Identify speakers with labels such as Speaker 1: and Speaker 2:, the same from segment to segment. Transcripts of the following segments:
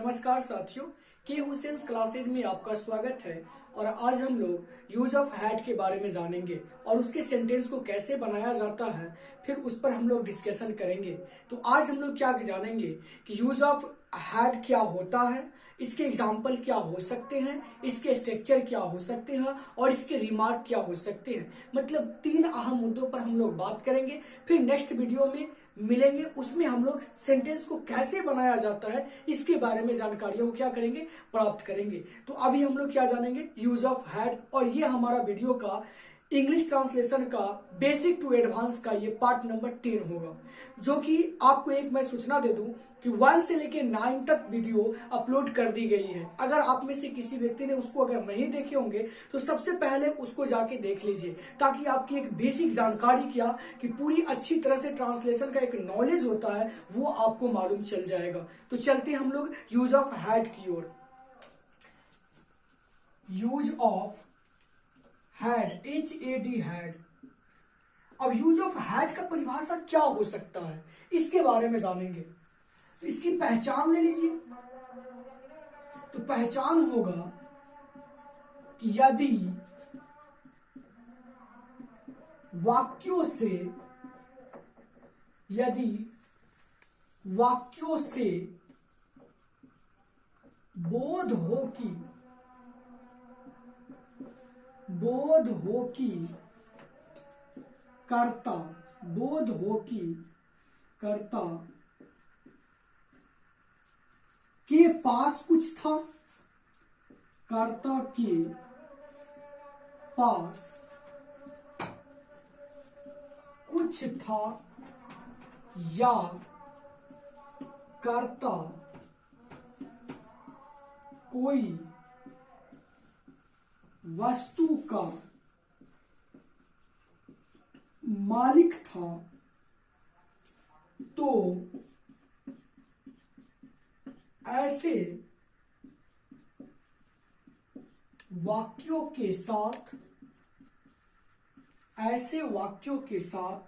Speaker 1: नमस्कार साथियों, के हुसैन क्लासेज में आपका स्वागत है। और आज हम लोग यूज ऑफ हैड के बारे में जानेंगे और उसके सेंटेंस को कैसे बनाया जाता है, फिर उस पर हम लोग डिस्कशन करेंगे। तो आज हम लोग क्या जानेंगे कि यूज ऑफ हैड क्या होता है, इसके एग्जाम्पल क्या हो सकते हैं, इसके स्ट्रक्चर क्या हो सकते हैं और इसके रिमार्क क्या हो सकते हैं। मतलब 3 अहम मुद्दों पर हम लोग बात करेंगे। फिर नेक्स्ट वीडियो में मिलेंगे, उसमें हम लोग सेंटेंस को कैसे बनाया जाता है इसके बारे में जानकारियों को क्या करेंगे, प्राप्त करेंगे। तो अभी हम लोग क्या जानेंगे, यूज ऑफ हैड। और ये हमारा वीडियो का इंग्लिश ट्रांसलेशन का बेसिक टू एडवांस का ये पार्ट नंबर 10 होगा, जो कि आपको एक मैं सूचना दे दूं कि 1 से लेके 9 तक वीडियो अपलोड कर दी गई है। अगर आप में से किसी व्यक्ति ने उसको अगर नहीं देखे होंगे तो सबसे पहले उसको जाके देख लीजिए, ताकि आपकी एक बेसिक जानकारी क्या कि पूरी अच्छी तरह से ट्रांसलेशन का एक नॉलेज होता है वो आपको मालूम चल जाएगा। तो चलते हम लोग यूज ऑफ हैड की ओर। Use of had, HAD had. अब यूज ऑफ हैड का परिभाषा क्या हो सकता है इसके बारे में जानेंगे। तो इसकी पहचान ले लीजिए। तो पहचान होगा कि यदि वाक्यों से बोध हो कि कर्ता के पास कुछ था, कर्ता के पास कुछ था, या कर्ता कोई वस्तु का मालिक था, तो ऐसे वाक्यों के साथ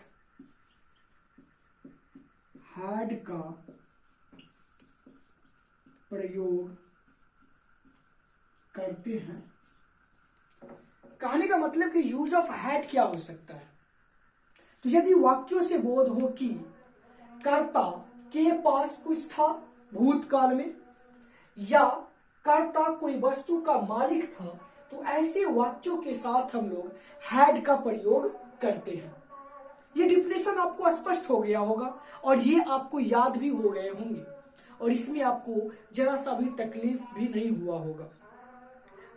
Speaker 1: हैड का प्रयोग करते हैं। कहने का मतलब कि यूज ऑफ हैड क्या हो सकता है। तो यदि वाक्यों से बोध हो कि कर्ता के पास कुछ था भूतकाल में, या कर्ता कोई वस्तु का मालिक था, तो ऐसे वाक्यों के साथ हम लोग हैड का प्रयोग करते हैं। ये डिफिनेशन आपको स्पष्ट हो गया होगा और ये आपको याद भी हो गए होंगे, और इसमें आपको जरा सा भी तकलीफ भी नहीं हुआ होगा।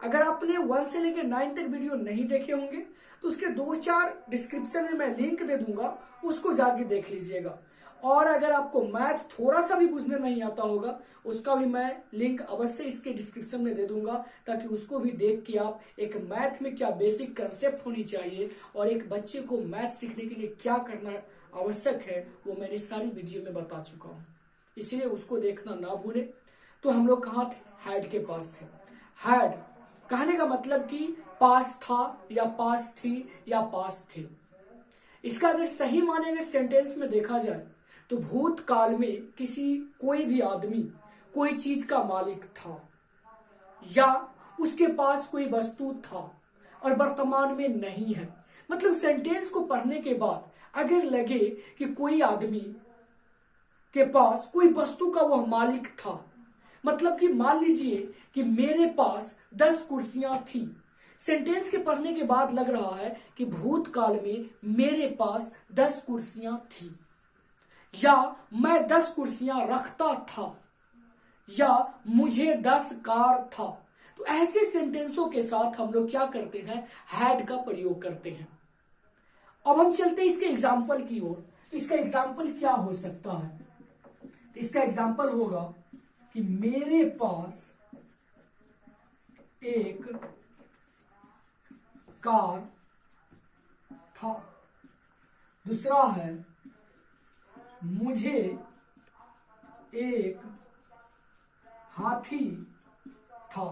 Speaker 1: अगर आपने 1 से लेकर 9 तक वीडियो नहीं देखे होंगे तो उसके 2-4 डिस्क्रिप्शन में मैं लिंक दे दूंगा, उसको जाके देख लीजिएगा। और अगर आपको मैथ थोड़ा सा भी बुझने नहीं आता होगा, उसका भी मैं लिंक अवश्य इसके डिस्क्रिप्शन में दे दूंगा, ताकि उसको भी देख के आप एक मैथ में क्या बेसिक कंसेप्ट होनी चाहिए और एक बच्चे को मैथ सीखने के लिए क्या करना आवश्यक है वो मैंने सारी वीडियो में बता चुका हूँ, इसलिए उसको देखना ना भूले। तो हम लोग कहाँ थे, हैड के पास थे। हैड कहने का मतलब कि पास था या पास थी या पास थे। इसका अगर सही माने अगर सेंटेंस में देखा जाए तो भूतकाल में कोई भी आदमी कोई चीज का मालिक था, या उसके पास कोई वस्तु था और वर्तमान में नहीं है। मतलब सेंटेंस को पढ़ने के बाद अगर लगे कि कोई आदमी के पास कोई वस्तु का वह मालिक था, मतलब कि मान लीजिए कि मेरे पास 10 कुर्सियां थी। सेंटेंस के पढ़ने के बाद लग रहा है कि भूतकाल में मेरे पास 10 कुर्सियां थी, या मैं 10 कुर्सियां रखता था, या मुझे 10 कार था। तो ऐसे सेंटेंसों के साथ हम लोग क्या करते हैं, हैड का प्रयोग करते हैं। अब हम चलते हैं इसके एग्जाम्पल की ओर। इसका एग्जाम्पल क्या हो सकता है। इसका एग्जाम्पल होगा कि मेरे पास एक कार था। दूसरा है, मुझे एक हाथी था।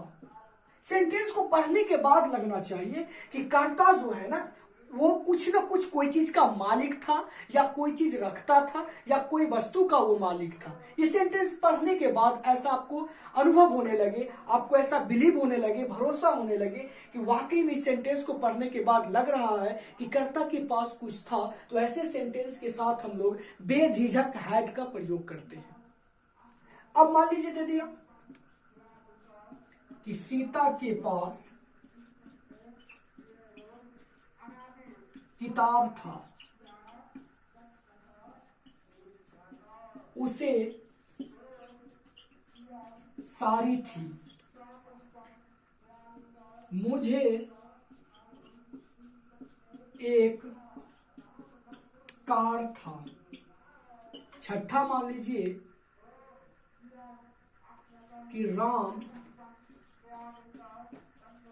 Speaker 1: सेंटेंस को पढ़ने के बाद लगना चाहिए कि कर्ता जो है ना वो कुछ ना कुछ कोई चीज का मालिक था, या कोई चीज रखता था, या कोई वस्तु का वो मालिक था। ये सेंटेंस पढ़ने के बाद ऐसा आपको अनुभव होने लगे, आपको ऐसा बिलीव होने लगे, भरोसा होने लगे कि वाकई में इस सेंटेंस को पढ़ने के बाद लग रहा है कि कर्ता के पास कुछ था, तो ऐसे सेंटेंस के साथ हम लोग बेझिझक हैड का प्रयोग करते हैं। अब मान लीजिए दे दिया कि सीता के पास किताब था, उसे साड़ी थी, मुझे एक कार था। छठा मान लीजिए कि राम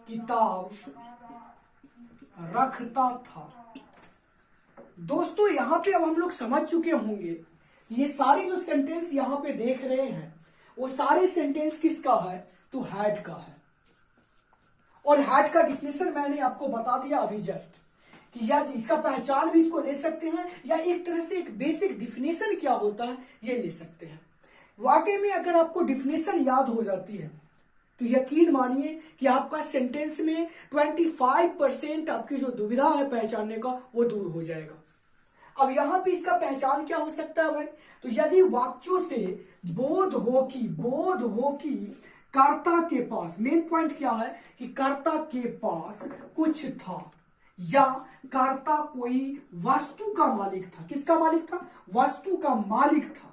Speaker 1: किताब रखता था। दोस्तों यहां पे अब हम लोग समझ चुके होंगे, ये सारे जो सेंटेंस यहां पे देख रहे हैं वो सारे सेंटेंस किसका है, तो हैड का है। और हैड का डिफिनेशन मैंने आपको बता दिया अभी जस्ट, कि या इसका पहचान भी इसको ले सकते हैं, या एक तरह से एक बेसिक डिफिनेशन क्या होता है ये ले सकते हैं। वाकई में अगर आपको डिफिनेशन याद हो जाती है तो यकीन मानिए कि आपका सेंटेंस में 25% आपकी जो दुविधा है पहचानने का वो दूर हो जाएगा। अब यहां पे इसका पहचान क्या हो सकता है भाई, तो यदि वाक्यों से बोध हो कि कर्ता के पास, मेन पॉइंट क्या है कि कर्ता के पास कुछ था, या कर्ता कोई वस्तु का मालिक था। किसका मालिक था, वस्तु का मालिक था।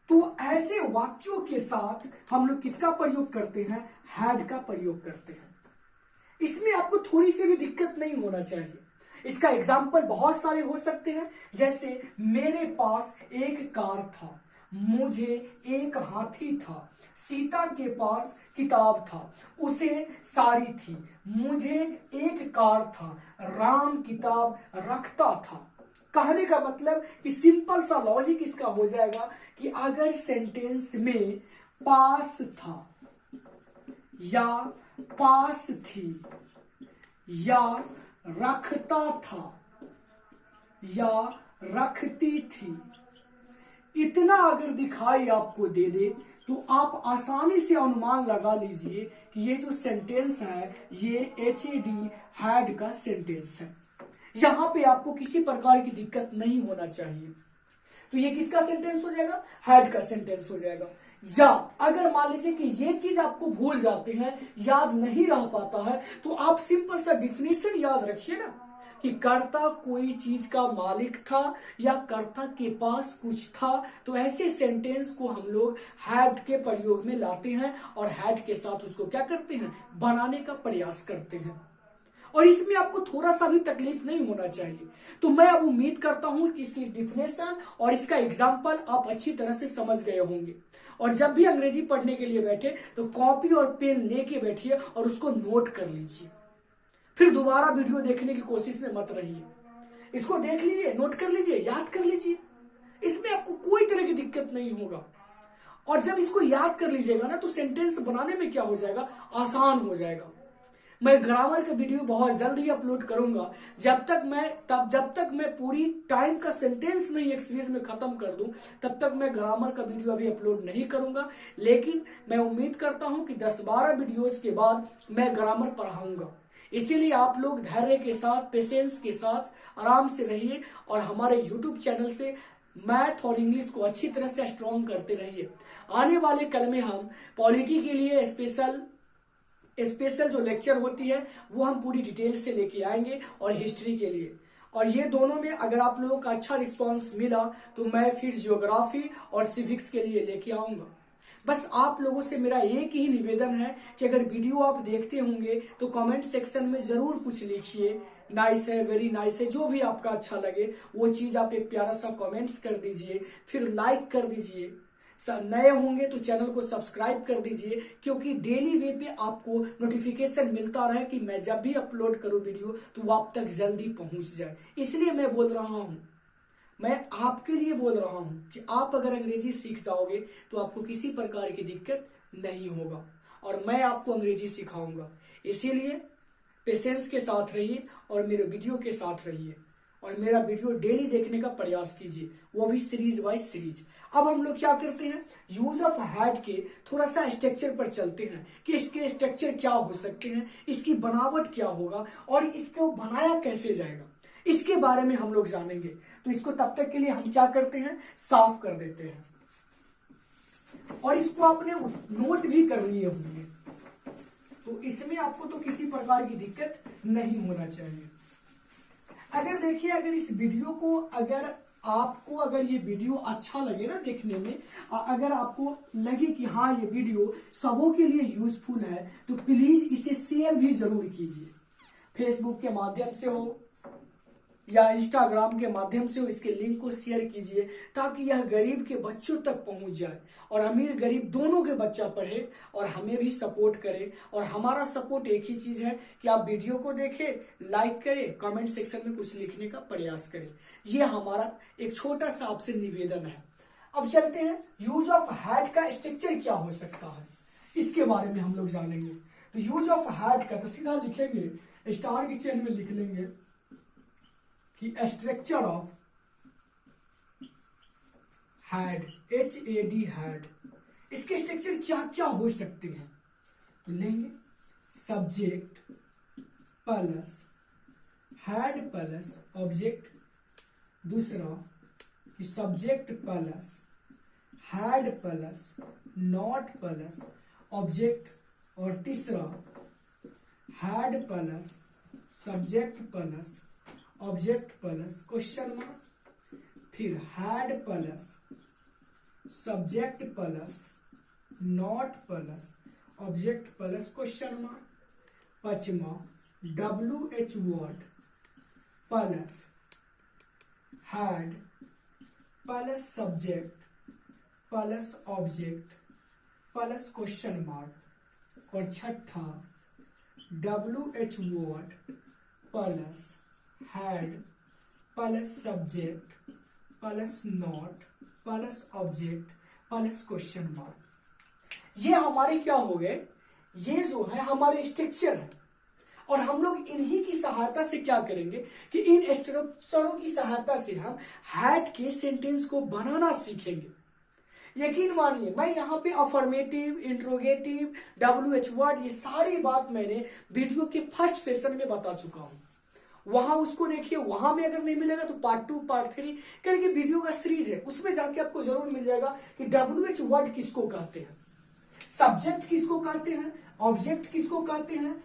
Speaker 1: तो ऐसे वाक्यों के साथ हम लोग किसका प्रयोग करते हैं, हैड का प्रयोग करते हैं। इसमें आपको थोड़ी सी भी दिक्कत नहीं होना चाहिए। इसका एग्जाम्पल बहुत सारे हो सकते हैं, जैसे मेरे पास एक कार था, मुझे एक हाथी था, सीता के पास किताब था, उसे साड़ी थी, मुझे एक कार था, राम किताब रखता था। कहने का मतलब कि सिंपल सा लॉजिक इसका हो जाएगा कि अगर सेंटेंस में पास था, या पास थी, या रखता था, या रखती थी, इतना अगर दिखाई आपको दे दे तो आप आसानी से अनुमान लगा लीजिए कि ये जो सेंटेंस है ये एचएडी हैड का सेंटेंस है। यहां पे आपको किसी प्रकार की दिक्कत नहीं होना चाहिए। तो ये किसका सेंटेंस हो जाएगा, हैड का सेंटेंस हो जाएगा। या अगर मान लीजिए कि ये चीज आपको भूल जाते हैं, याद नहीं रह पाता है, तो आप सिंपल सा डिफिनेशन याद रखिए ना कि कर्ता कोई चीज का मालिक था, या कर्ता के पास कुछ था। तो ऐसे सेंटेंस को हम लोग हैड के प्रयोग में लाते हैं और हैड के साथ उसको क्या करते हैं, बनाने का प्रयास करते हैं। और इसमें आपको थोड़ा सा भी तकलीफ नहीं होना चाहिए। तो मैं अब उम्मीद करता हूं कि इसकी डिफिनेशन और इसका एग्जाम्पल आप अच्छी तरह से समझ गए होंगे। और जब भी अंग्रेजी पढ़ने के लिए बैठे तो कॉपी और पेन लेके बैठिए और उसको नोट कर लीजिए। फिर दोबारा वीडियो देखने की कोशिश में मत रहिए। इसको देख लीजिए, नोट कर लीजिए, याद कर लीजिए, इसमें आपको कोई तरह की दिक्कत नहीं होगा। और जब इसको याद कर लीजिएगा ना तो सेंटेंस बनाने में क्या हो जाएगा, आसान हो जाएगा। मैं ग्रामर का वीडियो बहुत जल्द ही अपलोड करूंगा। जब तक मैं पूरी टाइम का सेंटेंस नहीं एक सीरीज में खत्म कर दूं तब तक मैं ग्रामर का वीडियो अभी अपलोड नहीं करूंगा। लेकिन मैं उम्मीद करता हूं कि 10-12 वीडियोस के बाद मैं ग्रामर पढ़ाऊंगा। इसीलिए आप लोग धैर्य के साथ, पेशेंस के साथ आराम से रहिए और हमारे यूट्यूब चैनल से मैथ और इंग्लिश को अच्छी तरह से स्ट्रॉन्ग करते रहिए। आने वाले कल में हम पॉलिटी के लिए स्पेशल जो लेक्चर होती है वो हम पूरी डिटेल से लेके आएंगे, और हिस्ट्री के लिए। और ये दोनों में अगर आप लोगों का अच्छा रिस्पांस मिला तो मैं फिर ज्योग्राफी और सिविक्स के लिए लेके आऊंगा। बस आप लोगों से मेरा एक ही निवेदन है कि अगर वीडियो आप देखते होंगे तो कमेंट सेक्शन में जरूर कुछ लिखिए, नाइस है, वेरी नाइस है, जो भी आपका अच्छा लगे वो चीज आप एक प्यारा सा कमेंट्स कर दीजिए, फिर लाइक कर दीजिए। नए होंगे तो चैनल को सब्सक्राइब कर दीजिए, क्योंकि डेली वे पे आपको नोटिफिकेशन मिलता रहे कि मैं जब भी अपलोड करूं वीडियो तो वो आप तक जल्दी पहुंच जाए। इसलिए मैं बोल रहा हूं, मैं आपके लिए बोल रहा हूं कि आप अगर अंग्रेजी सीख जाओगे तो आपको किसी प्रकार की दिक्कत नहीं होगा, और मैं आपको अंग्रेजी सिखाऊंगा। इसीलिए पेशेंस के साथ रहिए और मेरे वीडियो के साथ रहिए और मेरा वीडियो डेली देखने का प्रयास कीजिए, वो भी सीरीज वाइज सीरीज। अब हम लोग क्या करते हैं, यूज ऑफ हैड के थोड़ा सा स्ट्रक्चर पर चलते हैं कि इसके स्ट्रक्चर क्या हो सकते हैं, इसकी बनावट क्या होगा और इसको बनाया कैसे जाएगा, इसके बारे में हम लोग जानेंगे। तो इसको तब तक के लिए हम क्या करते हैं, साफ कर देते हैं और इसको आपने नोट भी कर लिए होंगे, तो इसमें आपको तो किसी प्रकार की दिक्कत नहीं होना चाहिए। अगर देखिए, अगर इस वीडियो को अगर ये वीडियो अच्छा लगे ना देखने में, अगर आपको लगे कि हाँ ये वीडियो सबों के लिए यूजफुल है, तो प्लीज इसे शेयर भी जरूर कीजिए। फेसबुक के माध्यम से हो या इंस्टाग्राम के माध्यम से हो, इसके लिंक को शेयर कीजिए ताकि यह गरीब के बच्चों तक पहुंच जाए और अमीर गरीब दोनों के बच्चा पढ़े और हमें भी सपोर्ट करे। और हमारा सपोर्ट एक ही चीज है कि आप वीडियो को देखें, लाइक करें, कमेंट सेक्शन में कुछ लिखने का प्रयास करें। ये हमारा एक छोटा सा आपसे निवेदन है। अब चलते हैं, यूज ऑफ हैड का स्ट्रक्चर क्या हो सकता है, इसके बारे में हम लोग जानेंगे। तो यूज ऑफ हैड का तो सीधा लिखेंगे, स्टार की चेन में लिख लेंगे कि structure of had, HAD had, इसके स्ट्रक्चर क्या क्या हो सकते हैं। तो लेंगे subject plus had plus object, दूसरा कि subject plus had plus not plus object, और तीसरा had plus subject plus object plus question mark, फिर had plus subject plus not plus object plus question mark, पांचवा WH word plus had plus subject plus object plus question mark, और छठा WH word plus had plus subject plus not plus object plus question mark. ये हमारे क्या हो गए, ये जो है हमारे स्ट्रक्चर है। और हम लोग इन्हीं की सहायता से क्या करेंगे कि इन स्ट्रक्चरों की सहायता से हम हैड के सेंटेंस को बनाना सीखेंगे। यकीन मानिए, मैं यहाँ पे अफर्मेटिव, इंट्रोगेटिव, WH वर्ड, ये सारी बात मैंने वीडियो के फर्स्ट सेशन में बता चुका हूं। वहां उसको देखिए, वहां में अगर नहीं मिलेगा तो पार्ट 2 पार्ट 3 करके वीडियो का सीरीज है, उसमें जाके आपको जरूर मिल जाएगा कि WH वर्ड किसको कहते हैं, सब्जेक्ट किसको कहते हैं, ऑब्जेक्ट किसको कहते हैं,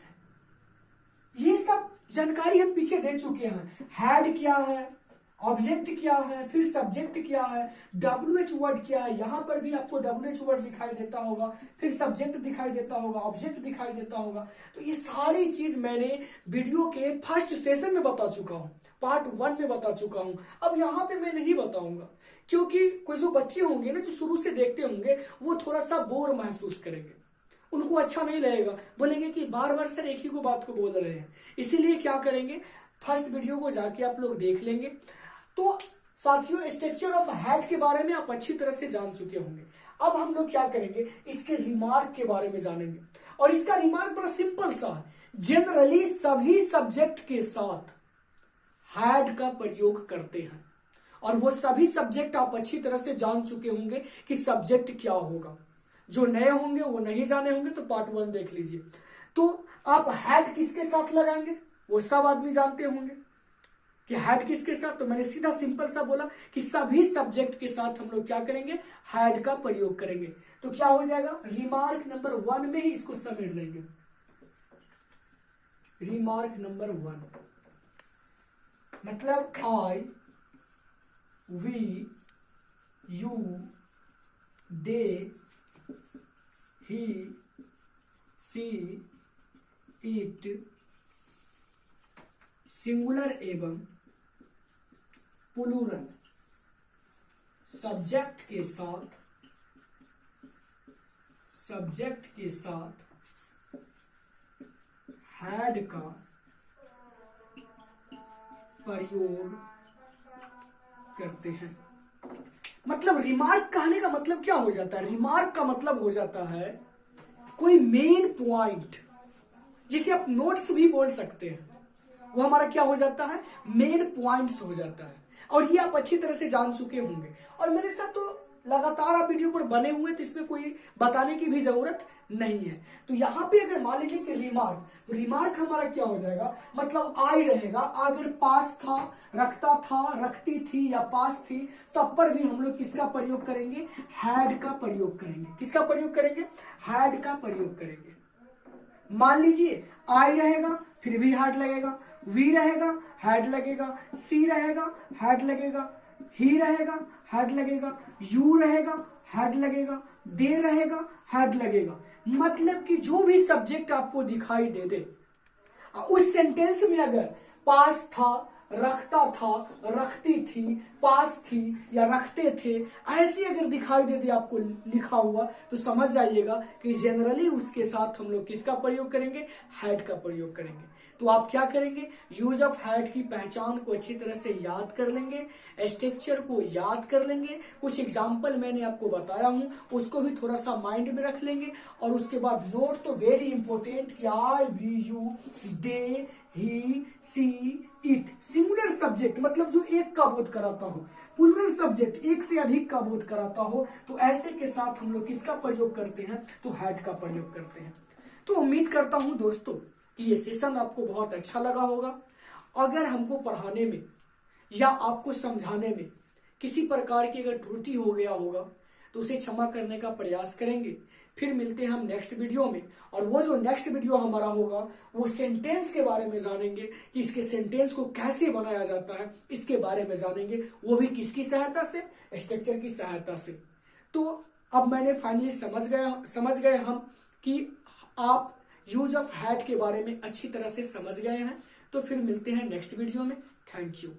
Speaker 1: ये सब जानकारी हम पीछे दे चुके हैं। हैड क्या है, ऑब्जेक्ट क्या है, फिर सब्जेक्ट क्या है, WH वर्ड क्या है, यहां पर भी आपको WH वर्ड दिखाई देता होगा, फिर सब्जेक्ट दिखाई देता होगा, ऑब्जेक्ट दिखाई देता होगा। तो ये सारी चीज मैंने वीडियो के फर्स्ट सेशन में बता चुका हूं, पार्ट 1 में बता चुका हूं। अब यहाँ पे मैं नहीं बताऊंगा, क्योंकि कोई जो बच्चे होंगे ना, जो शुरू से देखते होंगे, वो थोड़ा सा बोर महसूस करेंगे, उनको अच्छा नहीं लगेगा, बोलेंगे कि बार बार सर एक ही को बात को बोल रहे हैं। इसीलिए क्या करेंगे, फर्स्ट वीडियो को जाके आप लोग देख लेंगे। तो साथियों, स्ट्रक्चर ऑफ हैड के बारे में आप अच्छी तरह से जान चुके होंगे। अब हम लोग क्या करेंगे, इसके रिमार्क के बारे में जानेंगे। और इसका रिमार्क बड़ा सिंपल सा है, जनरली सभी सब्जेक्ट के साथ हैड का प्रयोग करते हैं। और वो सभी सब्जेक्ट आप अच्छी तरह से जान चुके होंगे कि सब्जेक्ट क्या होगा। जो नए होंगे, वो नहीं जाने होंगे, तो पार्ट 1 देख लीजिए। तो आप हैड किसके साथ लगाएंगे, वो सब आदमी जानते होंगे कि हैड किसके साथ। तो मैंने सीधा सिंपल सा बोला कि सभी सब्जेक्ट के साथ हम लोग क्या करेंगे, हैड का प्रयोग करेंगे। तो क्या हो जाएगा, रिमार्क नंबर 1 में ही इसको समेट देंगे। रिमार्क नंबर 1 मतलब I, we, you, they, he, she, it, singular एवं प्लूरल सब्जेक्ट के साथ हैड का प्रयोग करते हैं। मतलब रिमार्क कहने का मतलब क्या हो जाता है, रिमार्क का मतलब हो जाता है कोई मेन पॉइंट जिसे आप नोट्स भी बोल सकते हैं, वो हमारा क्या हो जाता है, मेन पॉइंट्स हो जाता है। और ये आप अच्छी तरह से जान चुके होंगे, और मेरे साथ तो लगातार आप वीडियो पर बने हुए, तो इसमें कोई बताने की भी जरूरत नहीं है। तो यहाँ पे अगर मान लीजिए कि रिमार्क, तो रिमार्क हमारा क्या हो जाएगा, मतलब आई रहेगा, अगर पास था, रखता था, रखती थी या पास थी, तब पर भी हम लोग किसका प्रयोग करेंगे, हैड का प्रयोग करेंगे। किसका प्रयोग करेंगे, हैड का प्रयोग करेंगे। मान लीजिए आई रहेगा, फिर भी हैड लगेगा, वी रहेगा, हैड लगेगा, सी रहेगा, हैड लगेगा, ही रहेगा, हैड लगेगा, यू रहेगा, हैड लगेगा, दे रहेगा, हैड लगेगा। मतलब कि जो भी सब्जेक्ट आपको दिखाई दे दे, उस सेंटेंस में अगर पास था, रखता था, रखती थी, पास थी या रखते थे, ऐसे अगर दिखाई दे दे आपको लिखा हुआ, तो समझ जाइएगा कि जनरली उसके साथ हम लोग किसका प्रयोग करेंगे, हैड का प्रयोग करेंगे। तो आप क्या करेंगे, यूज ऑफ हैड की पहचान को अच्छी तरह से याद कर लेंगे, स्ट्रक्चर को याद कर लेंगे, कुछ एग्जाम्पल मैंने आपको बताया हूं उसको भी थोड़ा सा माइंड में रख लेंगे, और उसके बाद नोट तो वेरी इंपॉर्टेंट कि I, we, you, they, he, she, it, singular subject मतलब जो एक का बोध कराता हो, प्लूरल सब्जेक्ट एक से अधिक का बोध कराता हो, तो ऐसे के साथ हम लोग किसका प्रयोग करते हैं, तो हैड का प्रयोग करते हैं। तो उम्मीद करता हूं दोस्तों कि ये सेशन आपको बहुत अच्छा लगा होगा। अगर हमको पढ़ाने में या आपको समझाने में किसी प्रकार की अगर त्रुटि हो गया होगा, तो उसे क्षमा करने का प्रयास करेंगे। फिर मिलते हैं हम नेक्स्ट वीडियो में, और वो जो नेक्स्ट वीडियो हमारा होगा वो सेंटेंस के बारे में जानेंगे कि इसके सेंटेंस को कैसे बनाया जाता है, इसके बारे में जानेंगे, वो भी किसकी सहायता से, स्ट्रक्चर की सहायता से। तो अब मैंने फाइनली समझ गए हम कि आप यूज ऑफ हैड के बारे में अच्छी तरह से समझ गए हैं। तो फिर मिलते हैं नेक्स्ट वीडियो में। Thank you.